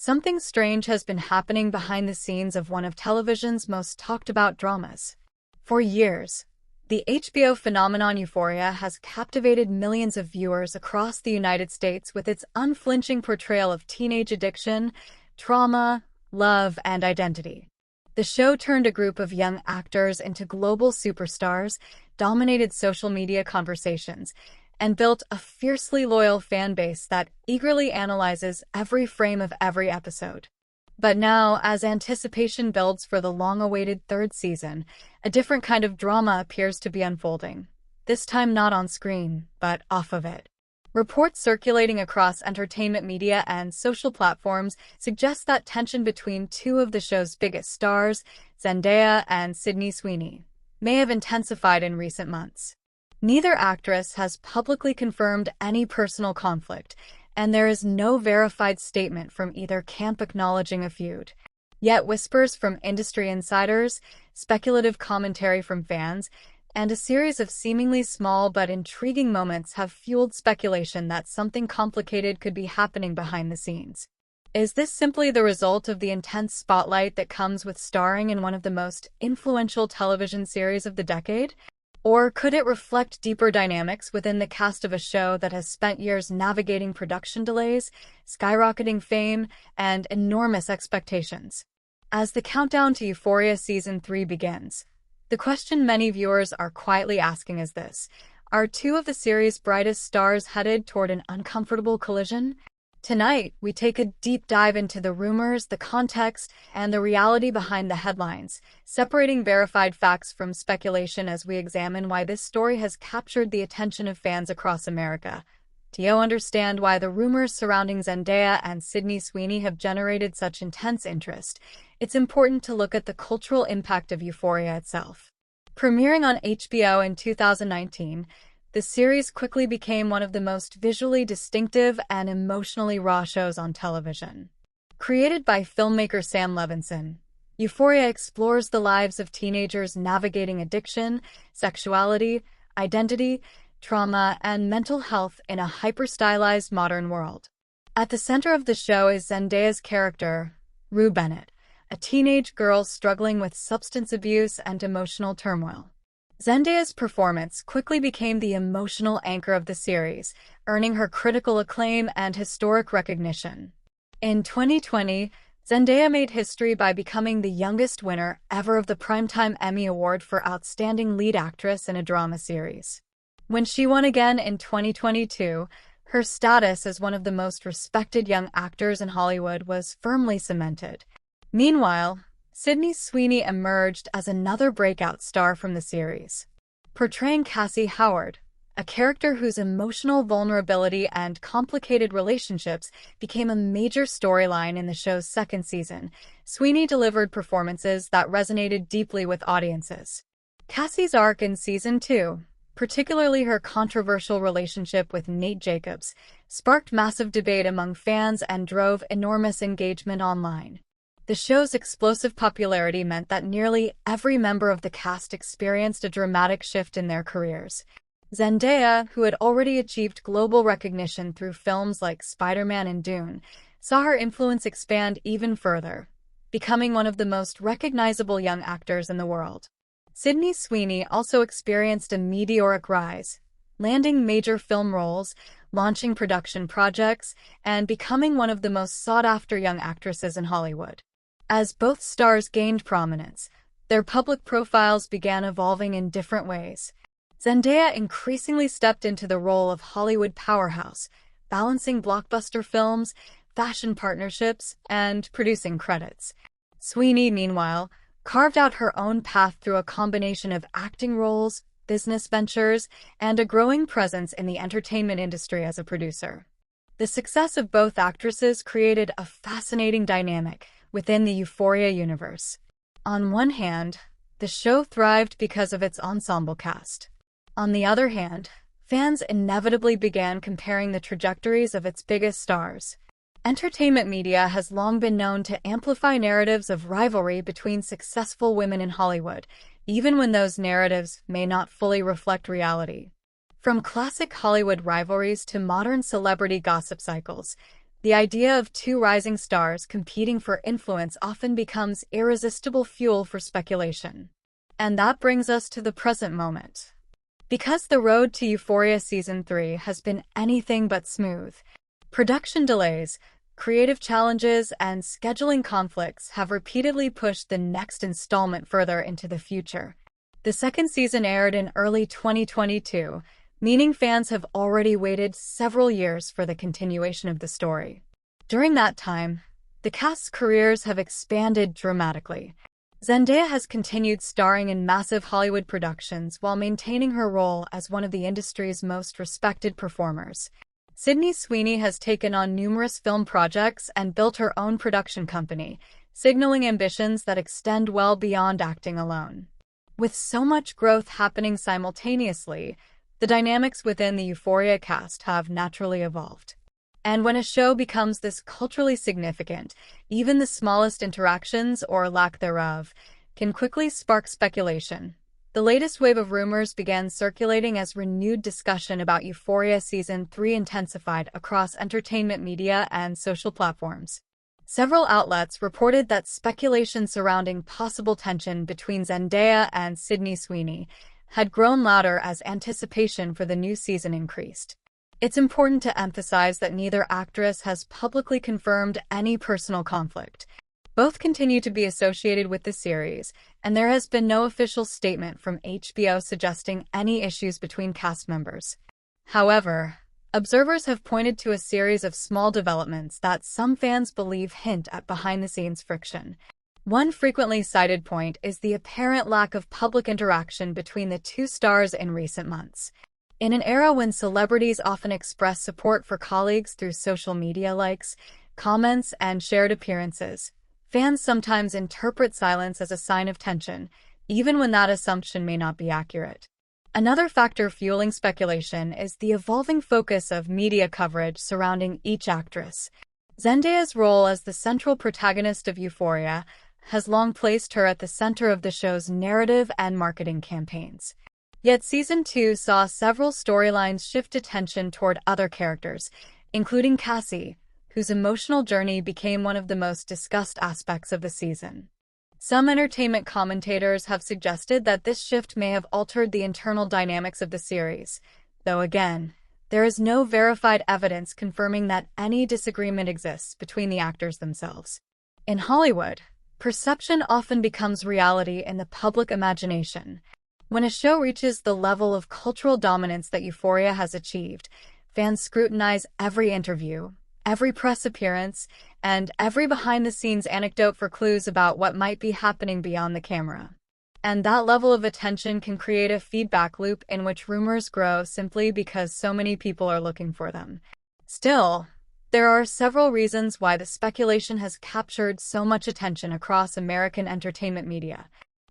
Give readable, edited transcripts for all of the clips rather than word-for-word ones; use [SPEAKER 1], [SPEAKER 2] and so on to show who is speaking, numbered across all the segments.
[SPEAKER 1] Something strange has been happening behind the scenes of one of television's most talked-about dramas. For years, the HBO phenomenon Euphoria has captivated millions of viewers across the United States with its unflinching portrayal of teenage addiction, trauma, love, and identity. The show turned a group of young actors into global superstars, dominated social media conversations, and built a fiercely loyal fan base that eagerly analyzes every frame of every episode. But now, as anticipation builds for the long-awaited third season, a different kind of drama appears to be unfolding. This time not on screen, but off of it. Reports circulating across entertainment media and social platforms suggest that tension between two of the show's biggest stars, Zendaya and Sydney Sweeney, may have intensified in recent months. Neither actress has publicly confirmed any personal conflict, and there is no verified statement from either camp acknowledging a feud. Yet whispers from industry insiders, speculative commentary from fans, and a series of seemingly small but intriguing moments have fueled speculation that something complicated could be happening behind the scenes. Is this simply the result of the intense spotlight that comes with starring in one of the most influential television series of the decade? Or could it reflect deeper dynamics within the cast of a show that has spent years navigating production delays, skyrocketing fame, and enormous expectations? As the countdown to Euphoria Season 3 begins, the question many viewers are quietly asking is this: are two of the series' brightest stars headed toward an uncomfortable collision? Tonight, we take a deep dive into the rumors, the context, and the reality behind the headlines, separating verified facts from speculation as we examine why this story has captured the attention of fans across America. Do you understand why the rumors surrounding Zendaya and Sydney Sweeney have generated such intense interest? It's important to look at the cultural impact of Euphoria itself. Premiering on HBO in 2019, the series quickly became one of the most visually distinctive and emotionally raw shows on television. Created by filmmaker Sam Levinson, Euphoria explores the lives of teenagers navigating addiction, sexuality, identity, trauma, and mental health in a hyper-stylized modern world. At the center of the show is Zendaya's character, Rue, a teenage girl struggling with substance abuse and emotional turmoil. Zendaya's performance quickly became the emotional anchor of the series, earning her critical acclaim and historic recognition. In 2020, Zendaya made history by becoming the youngest winner ever of the Primetime Emmy Award for Outstanding Lead Actress in a Drama Series. When she won again in 2022, her status as one of the most respected young actors in Hollywood was firmly cemented. Meanwhile, Sydney Sweeney emerged as another breakout star from the series, portraying Cassie Howard, a character whose emotional vulnerability and complicated relationships became a major storyline in the show's second season. Sweeney delivered performances that resonated deeply with audiences. Cassie's arc in Season 2, particularly her controversial relationship with Nate Jacobs, sparked massive debate among fans and drove enormous engagement online. The show's explosive popularity meant that nearly every member of the cast experienced a dramatic shift in their careers. Zendaya, who had already achieved global recognition through films like Spider-Man and Dune, saw her influence expand even further, becoming one of the most recognizable young actors in the world. Sydney Sweeney also experienced a meteoric rise, landing major film roles, launching production projects, and becoming one of the most sought-after young actresses in Hollywood. As both stars gained prominence, their public profiles began evolving in different ways. Zendaya increasingly stepped into the role of Hollywood powerhouse, balancing blockbuster films, fashion partnerships, and producing credits. Sweeney, meanwhile, carved out her own path through a combination of acting roles, business ventures, and a growing presence in the entertainment industry as a producer. The success of both actresses created a fascinating dynamic within the Euphoria universe. On one hand, the show thrived because of its ensemble cast. On the other hand, fans inevitably began comparing the trajectories of its biggest stars. Entertainment media has long been known to amplify narratives of rivalry between successful women in Hollywood, even when those narratives may not fully reflect reality. From classic Hollywood rivalries to modern celebrity gossip cycles, The idea of two rising stars competing for influence often becomes irresistible fuel for speculation. And that brings us to the present moment. Because the road to Euphoria Season 3 has been anything but smooth, production delays, creative challenges, and scheduling conflicts have repeatedly pushed the next installment further into the future. The second season aired in early 2022, meaning fans have already waited several years for the continuation of the story. During that time, the cast's careers have expanded dramatically. Zendaya has continued starring in massive Hollywood productions while maintaining her role as one of the industry's most respected performers. Sydney Sweeney has taken on numerous film projects and built her own production company, signaling ambitions that extend well beyond acting alone. With so much growth happening simultaneously, the dynamics within the Euphoria cast have naturally evolved. And when a show becomes this culturally significant, even the smallest interactions, or lack thereof, can quickly spark speculation. The latest wave of rumors began circulating as renewed discussion about Euphoria Season 3 intensified across entertainment media and social platforms. Several outlets reported that speculation surrounding possible tension between Zendaya and Sydney Sweeney had grown louder as anticipation for the new season increased. It's important to emphasize that neither actress has publicly confirmed any personal conflict. Both continue to be associated with the series, and there has been no official statement from HBO suggesting any issues between cast members. However, observers have pointed to a series of small developments that some fans believe hint at behind-the-scenes friction. One frequently cited point is the apparent lack of public interaction between the two stars in recent months. In an era when celebrities often express support for colleagues through social media likes, comments, and shared appearances, fans sometimes interpret silence as a sign of tension, even when that assumption may not be accurate. Another factor fueling speculation is the evolving focus of media coverage surrounding each actress. Zendaya's role as the central protagonist of Euphoria has long placed her at the center of the show's narrative and marketing campaigns. Yet Season 2 saw several storylines shift attention toward other characters, including Cassie, whose emotional journey became one of the most discussed aspects of the season. Some entertainment commentators have suggested that this shift may have altered the internal dynamics of the series, though again, there is no verified evidence confirming that any disagreement exists between the actors themselves. In Hollywood, perception often becomes reality in the public imagination. When a show reaches the level of cultural dominance that Euphoria has achieved, fans scrutinize every interview, every press appearance, and every behind-the-scenes anecdote for clues about what might be happening beyond the camera. And that level of attention can create a feedback loop in which rumors grow simply because so many people are looking for them. Still, there are several reasons why the speculation has captured so much attention across American entertainment media.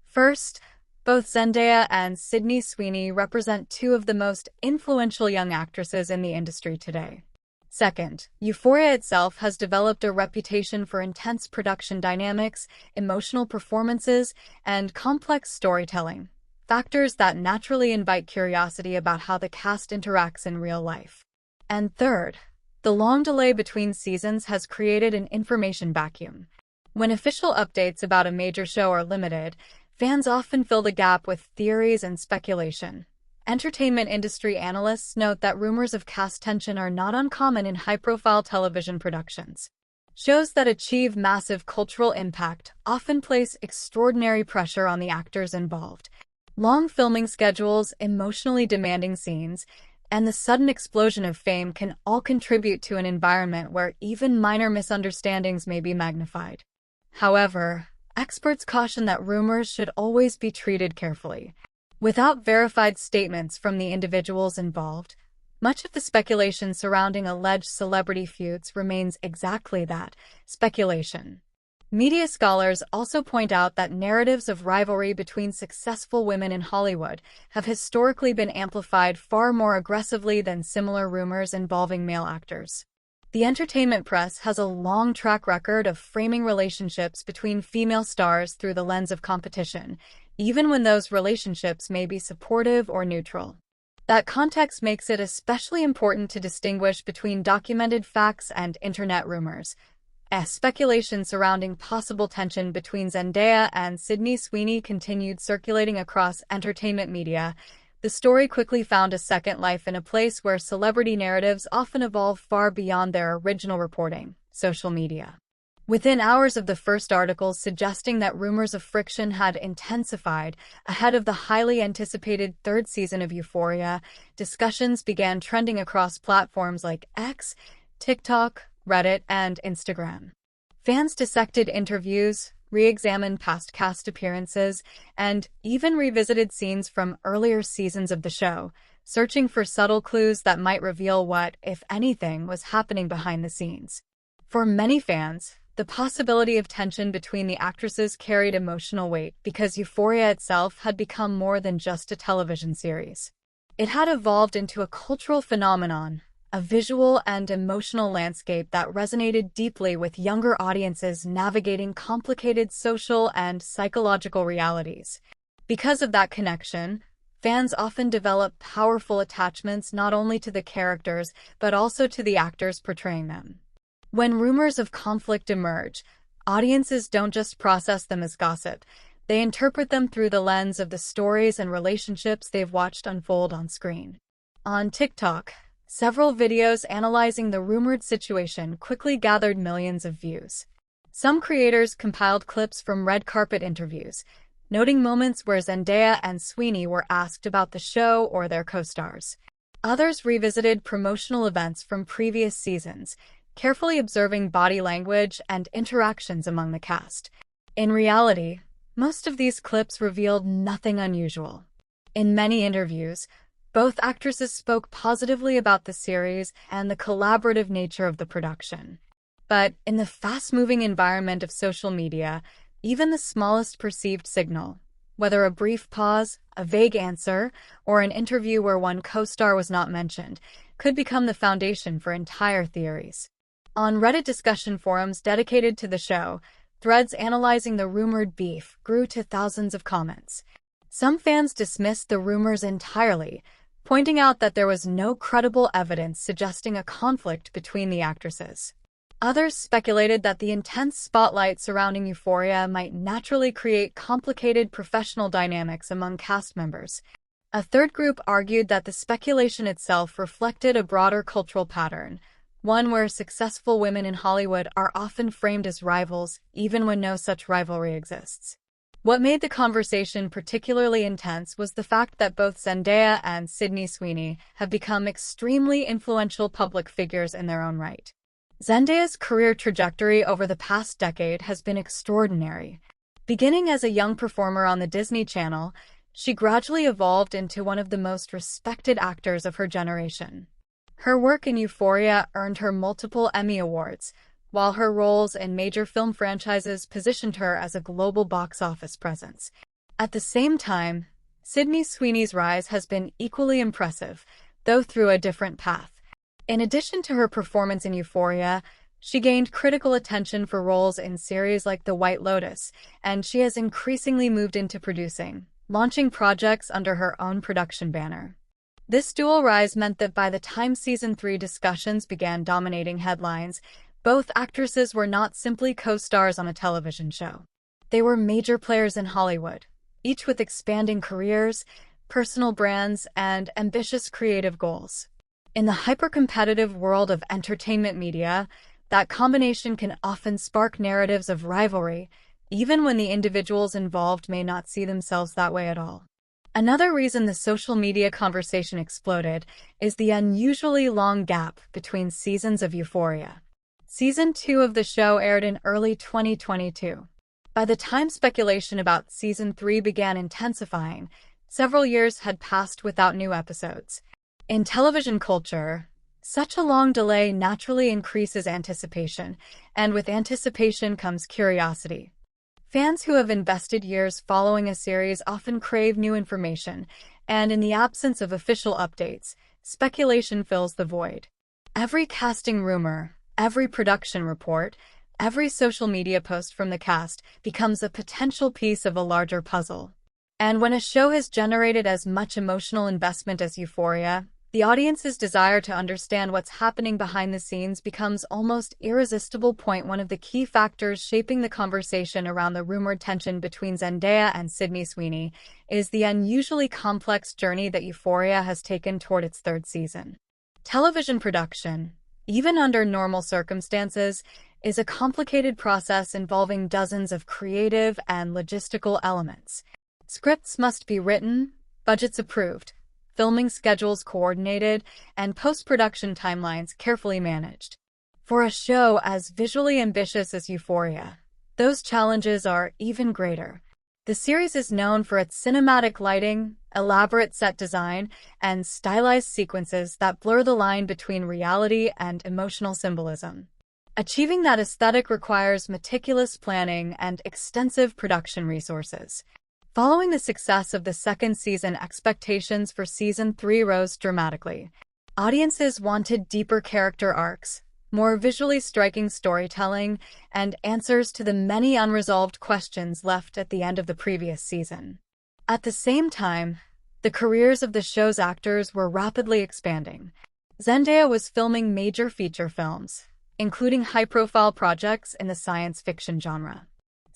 [SPEAKER 1] First, both Zendaya and Sydney Sweeney represent two of the most influential young actresses in the industry today. Second, Euphoria itself has developed a reputation for intense production dynamics, emotional performances, and complex storytelling, factors that naturally invite curiosity about how the cast interacts in real life. And third, the long delay between seasons has created an information vacuum. When official updates about a major show are limited, fans often fill the gap with theories and speculation. Entertainment industry analysts note that rumors of cast tension are not uncommon in high-profile television productions. Shows that achieve massive cultural impact often place extraordinary pressure on the actors involved. Long filming schedules, emotionally demanding scenes, and the sudden explosion of fame can all contribute to an environment where even minor misunderstandings may be magnified. However, experts caution that rumors should always be treated carefully. Without verified statements from the individuals involved, much of the speculation surrounding alleged celebrity feuds remains exactly that, speculation. Media scholars also point out that narratives of rivalry between successful women in Hollywood have historically been amplified far more aggressively than similar rumors involving male actors. The entertainment press has a long track record of framing relationships between female stars through the lens of competition, even when those relationships may be supportive or neutral. That context makes it especially important to distinguish between documented facts and internet rumors. As speculation surrounding possible tension between Zendaya and Sydney Sweeney continued circulating across entertainment media, the story quickly found a second life in a place where celebrity narratives often evolve far beyond their original reporting: social media. Within hours of the first articles suggesting that rumors of friction had intensified ahead of the highly anticipated third season of Euphoria, discussions began trending across platforms like X, TikTok, Reddit, and Instagram. Fans dissected interviews, re-examined past cast appearances, and even revisited scenes from earlier seasons of the show, searching for subtle clues that might reveal what, if anything, was happening behind the scenes. For many fans, the possibility of tension between the actresses carried emotional weight because Euphoria itself had become more than just a television series. It had evolved into a cultural phenomenon, a visual and emotional landscape that resonated deeply with younger audiences navigating complicated social and psychological realities. Because of that connection, fans often develop powerful attachments not only to the characters but also to the actors portraying them. When rumors of conflict emerge, audiences don't just process them as gossip. They interpret them through the lens of the stories and relationships they've watched unfold on screen. On TikTok, several videos analyzing the rumored situation quickly gathered millions of views. Some creators compiled clips from red carpet interviews, noting moments where Zendaya and Sweeney were asked about the show or their co-stars. Others revisited promotional events from previous seasons, carefully observing body language and interactions among the cast. In reality, most of these clips revealed nothing unusual. In many interviews, both actresses spoke positively about the series and the collaborative nature of the production. But in the fast-moving environment of social media, even the smallest perceived signal, whether a brief pause, a vague answer, or an interview where one co-star was not mentioned, could become the foundation for entire theories. On Reddit discussion forums dedicated to the show, threads analyzing the rumored beef grew to thousands of comments. Some fans dismissed the rumors entirely, pointing out that there was no credible evidence suggesting a conflict between the actresses. Others speculated that the intense spotlight surrounding Euphoria might naturally create complicated professional dynamics among cast members. A third group argued that the speculation itself reflected a broader cultural pattern, one where successful women in Hollywood are often framed as rivals, even when no such rivalry exists. What made the conversation particularly intense was the fact that both Zendaya and Sydney Sweeney have become extremely influential public figures in their own right. Zendaya's career trajectory over the past decade has been extraordinary. Beginning as a young performer on the Disney Channel, she gradually evolved into one of the most respected actors of her generation. Her work in Euphoria earned her multiple Emmy Awards, while her roles in major film franchises positioned her as a global box office presence. At the same time, Sydney Sweeney's rise has been equally impressive, though through a different path. In addition to her performance in Euphoria, she gained critical attention for roles in series like The White Lotus, and she has increasingly moved into producing, launching projects under her own production banner. This dual rise meant that by the time Season 3 discussions began dominating headlines, both actresses were not simply co-stars on a television show. They were major players in Hollywood, each with expanding careers, personal brands, and ambitious creative goals. In the hyper-competitive world of entertainment media, that combination can often spark narratives of rivalry, even when the individuals involved may not see themselves that way at all. Another reason the social media conversation exploded is the unusually long gap between seasons of Euphoria. Season 2 of the show aired in early 2022. By the time speculation about Season 3 began intensifying, several years had passed without new episodes. In television culture, such a long delay naturally increases anticipation, and with anticipation comes curiosity. Fans who have invested years following a series often crave new information, and in the absence of official updates, speculation fills the void. Every casting rumor, every production report, every social media post from the cast becomes a potential piece of a larger puzzle. And when a show has generated as much emotional investment as Euphoria, the audience's desire to understand what's happening behind the scenes becomes almost irresistible. One of the key factors shaping the conversation around the rumored tension between Zendaya and Sydney Sweeney is the unusually complex journey that Euphoria has taken toward its third season. Television production, even under normal circumstances, is a complicated process involving dozens of creative and logistical elements. Scripts must be written, budgets approved, filming schedules coordinated, and post-production timelines carefully managed. For a show as visually ambitious as Euphoria, those challenges are even greater. The series is known for its cinematic lighting, elaborate set design, and stylized sequences that blur the line between reality and emotional symbolism. Achieving that aesthetic requires meticulous planning and extensive production resources. Following the success of the second season, expectations for Season 3 rose dramatically. Audiences wanted deeper character arcs, more visually striking storytelling, and answers to the many unresolved questions left at the end of the previous season. At the same time, the careers of the show's actors were rapidly expanding. Zendaya was filming major feature films, including high-profile projects in the science fiction genre.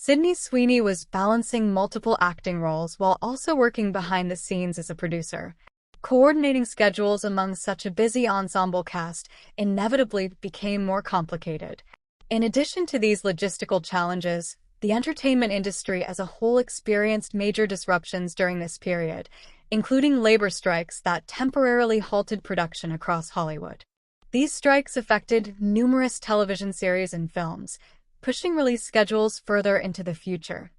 [SPEAKER 1] Sydney Sweeney was balancing multiple acting roles while also working behind the scenes as a producer. Coordinating schedules among such a busy ensemble cast inevitably became more complicated. In addition to these logistical challenges, the entertainment industry as a whole experienced major disruptions during this period, including labor strikes that temporarily halted production across Hollywood. These strikes affected numerous television series and films, pushing release schedules further into the future.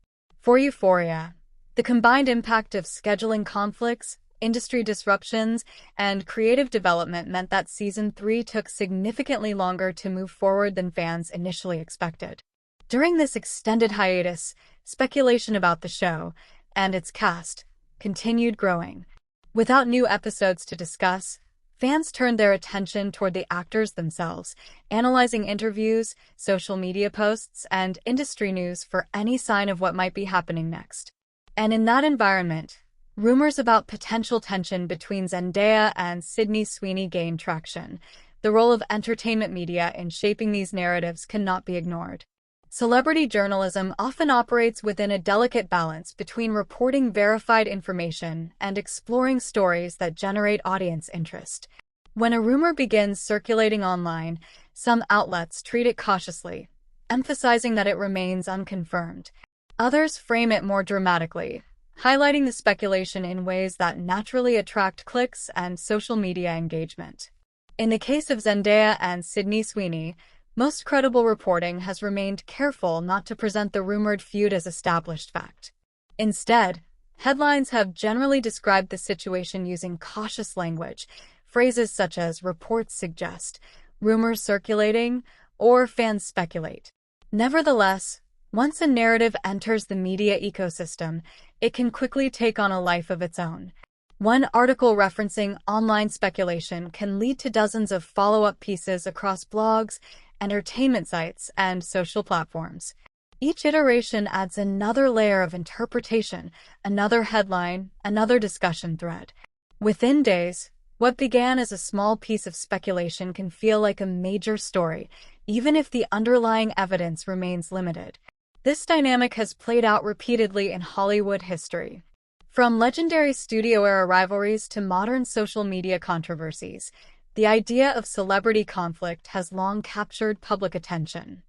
[SPEAKER 1] For Euphoria, the combined impact of scheduling conflicts, industry disruptions, and creative development meant that Season 3 took significantly longer to move forward than fans initially expected. During this extended hiatus, speculation about the show and its cast continued growing. Without new episodes to discuss, fans turned their attention toward the actors themselves, analyzing interviews, social media posts, and industry news for any sign of what might be happening next. And in that environment, rumors about potential tension between Zendaya and Sydney Sweeney gained traction. The role of entertainment media in shaping these narratives cannot be ignored. Celebrity journalism often operates within a delicate balance between reporting verified information and exploring stories that generate audience interest. When a rumor begins circulating online, some outlets treat it cautiously, emphasizing that it remains unconfirmed. Others frame it more dramatically, highlighting the speculation in ways that naturally attract clicks and social media engagement. In the case of Zendaya and Sydney Sweeney, most credible reporting has remained careful not to present the rumored feud as established fact. Instead, headlines have generally described the situation using cautious language, phrases such as "reports suggest," "rumors circulating," or "fans speculate." Nevertheless, once a narrative enters the media ecosystem, it can quickly take on a life of its own. One article referencing online speculation can lead to dozens of follow-up pieces across blogs, entertainment sites, and social platforms. Each iteration adds another layer of interpretation, another headline, another discussion thread. Within days, what began as a small piece of speculation can feel like a major story, even if the underlying evidence remains limited. This dynamic has played out repeatedly in Hollywood history. From legendary studio-era rivalries to modern social media controversies, the idea of celebrity conflict has long captured public attention.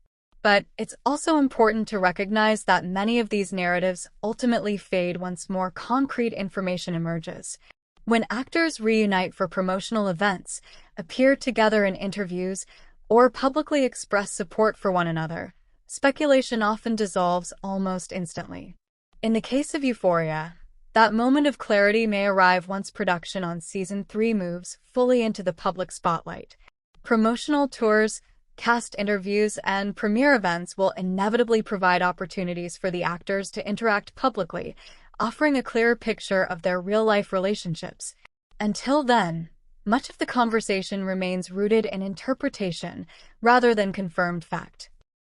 [SPEAKER 1] But it's also important to recognize that many of these narratives ultimately fade once more concrete information emerges. When actors reunite for promotional events, appear together in interviews, or publicly express support for one another, speculation often dissolves almost instantly. In the case of Euphoria, that moment of clarity may arrive once production on Season 3 moves fully into the public spotlight. Promotional tours, cast interviews, and premiere events will inevitably provide opportunities for the actors to interact publicly, offering a clearer picture of their real-life relationships. Until then, much of the conversation remains rooted in interpretation rather than confirmed fact.